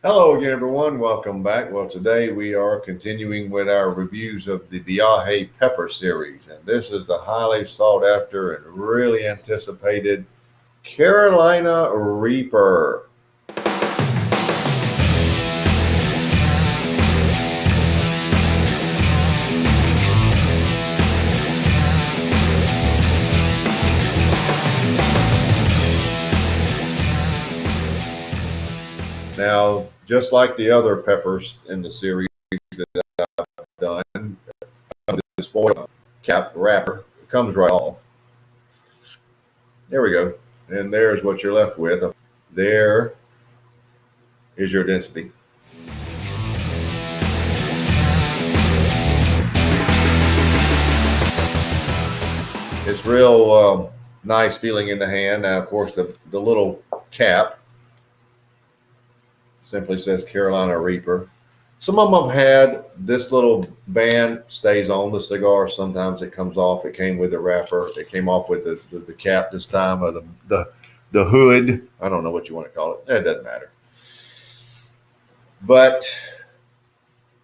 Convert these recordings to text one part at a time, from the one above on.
Hello again, everyone. Welcome back. Well, today we are continuing with our reviews of the Viaje pepper series, and this is the highly sought after and really anticipated Carolina Reaper. Now, just like the other peppers in the series that I've done, this foil cap wrapper comes right off. There we go. And there's what you're left with. There is your density. It's real nice feeling in the hand. Now, of course, the little cap simply says Carolina Reaper. Some of them have had this little band stays on the cigar. Sometimes it comes off. It came with the wrapper. It came off with the cap this time, or the hood. I don't know what you want to call it. It doesn't matter. But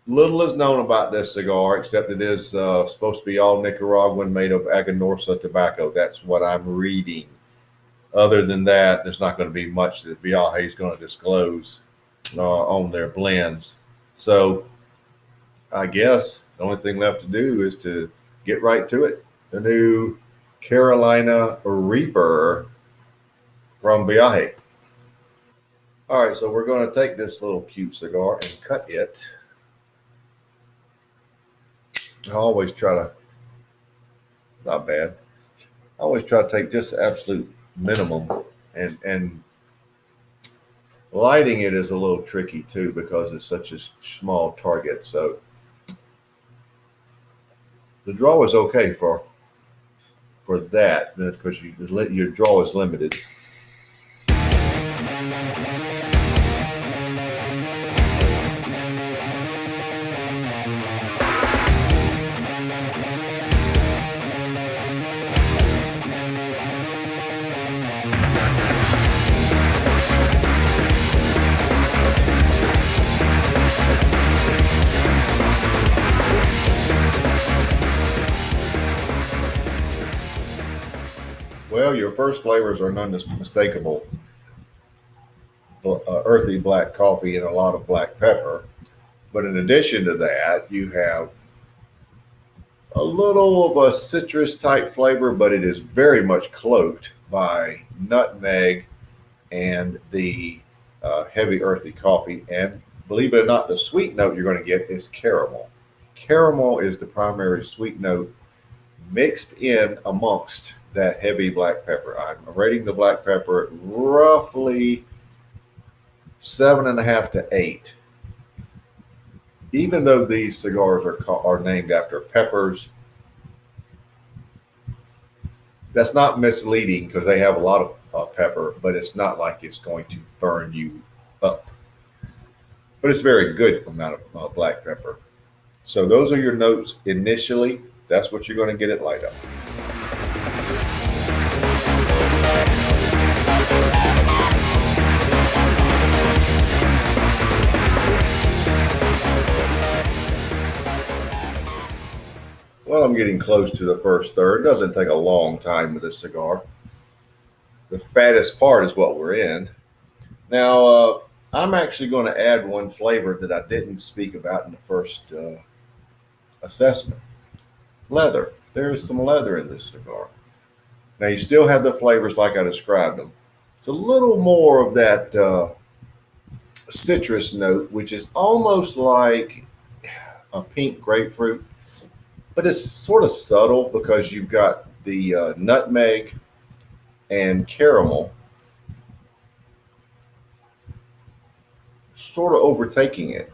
little is known about this cigar, except it is supposed to be all Nicaraguan, made of Aganorsa tobacco. That's what I'm reading. Other than that, there's not going to be much that Viaje is going to disclose on their blends. So I guess the only thing left to do is to get right to it. The new Carolina Reaper from Viaje. All right, so we're going to take this little cute cigar and cut it. I always try to, not bad. I always try to take just the absolute minimum, and lighting it is a little tricky too because it's such a small target. So the draw is okay for that because your draw is limited. Well, your first flavors are unmistakable. Earthy black coffee and a lot of black pepper. But in addition to that, you have a little of a citrus type flavor, but it is very much cloaked by nutmeg and the heavy earthy coffee. And believe it or not, the sweet note you're going to get is caramel. Caramel is the primary sweet note mixed in amongst that heavy black pepper. I'm rating the black pepper at roughly 7.5 to 8. Even though these cigars are named after peppers, that's not misleading because they have a lot of pepper, but it's not like it's going to burn you up. But it's a very good amount of black pepper. So those are your notes initially. That's what you're going to get it light up. Well, I'm getting close to the first third. It doesn't take a long time with this cigar. The fattest part is what we're in. Now, I'm actually going to add one flavor that I didn't speak about in the first assessment. Leather. There is some leather in this cigar. Now, you still have the flavors like I described them. It's a little more of that citrus note, which is almost like a pink grapefruit, but it's sort of subtle because you've got the nutmeg and caramel sort of overtaking it.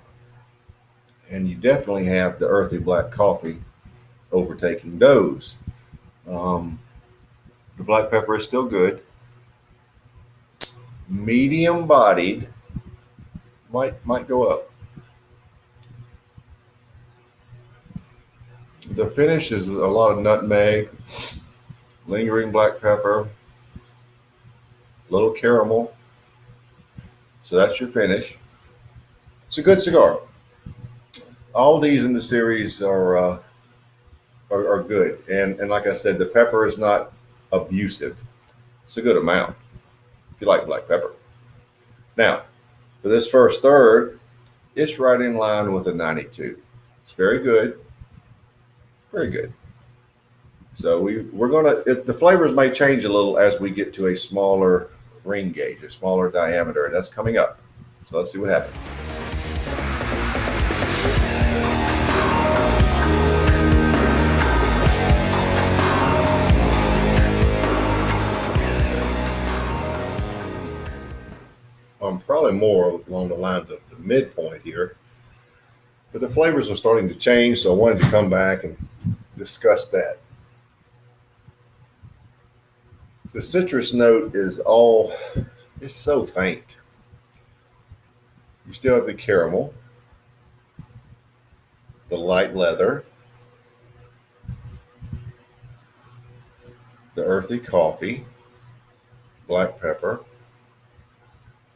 And you definitely have the earthy black coffee overtaking those. Um, the black pepper is still good. Medium bodied, might go up. The finish is a lot of nutmeg, lingering black pepper, little caramel. So that's your finish. It's a good cigar. All these in the series are good, and like I said, the pepper is not abusive. It's a good amount if you like black pepper. Now, for this first third, it's right in line with a 92. It's very good, very good. So we're gonna the flavors may change a little as we get to a smaller ring gauge, a smaller diameter, and that's coming up. So let's see what happens. Probably more along the lines of the midpoint here, but the flavors are starting to change, so I wanted to come back and discuss that. The citrus note it's so faint. You still have the caramel, the light leather, the earthy coffee, black pepper,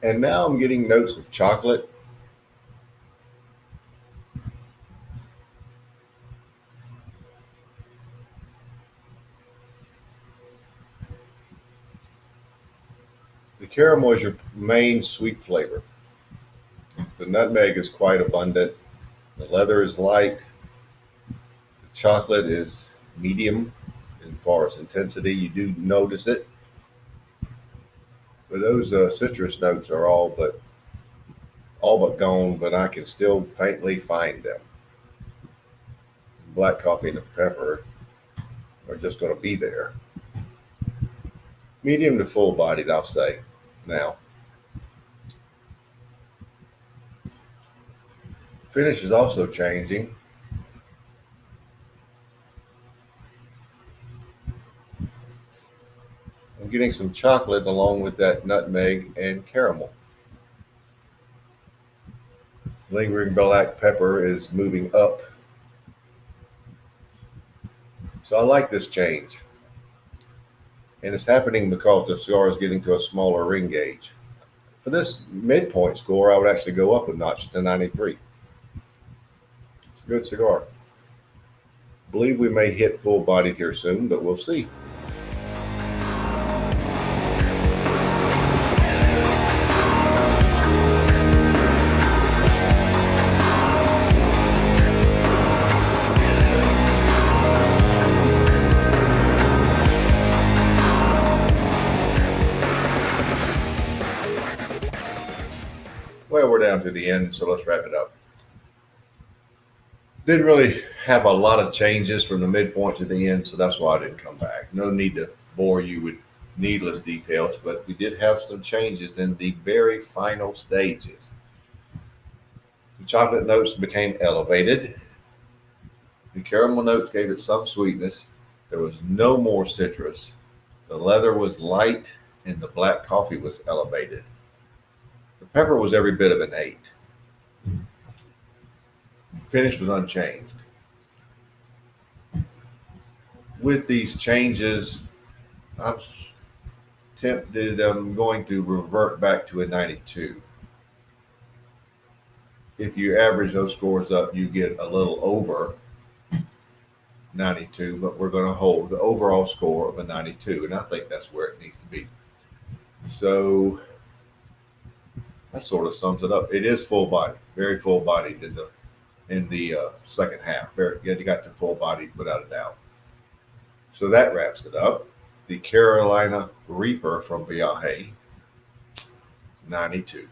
and now I'm getting notes of chocolate. The caramel is your main sweet flavor. The nutmeg is quite abundant. The leather is light. The chocolate is medium as far as intensity. You do notice it. But those citrus notes are all but gone, but I can still faintly find them. Black coffee and the pepper are just going to be there. Medium to full bodied, I'll say. Now, finish is also changing. I'm getting some chocolate along with that nutmeg and caramel. Lingering black pepper is moving up. So I like this change. And it's happening because the cigar is getting to a smaller ring gauge. For this midpoint score, I would actually go up a notch to 93. It's a good cigar. Believe we may hit full bodied here soon, but we'll see. Well, we're down to the end, so let's wrap it up. Didn't really have a lot of changes from the midpoint to the end, so that's why I didn't come back. No need to bore you with needless details, but we did have some changes in the very final stages. The chocolate notes became elevated. The caramel notes gave it some sweetness. There was no more citrus. The leather was light, and the black coffee was elevated. The pepper was every bit of an 8. The finish was unchanged. With these changes, I'm tempted, I'm going to revert back to a 92. If you average those scores up, you get a little over 92, but we're going to hold the overall score of a 92, and I think that's where it needs to be. So that sort of sums it up. It is full body, very full bodied in the second half. Very, you got the full body without a doubt. So that wraps it up. The Carolina Reaper from Viaje, 92.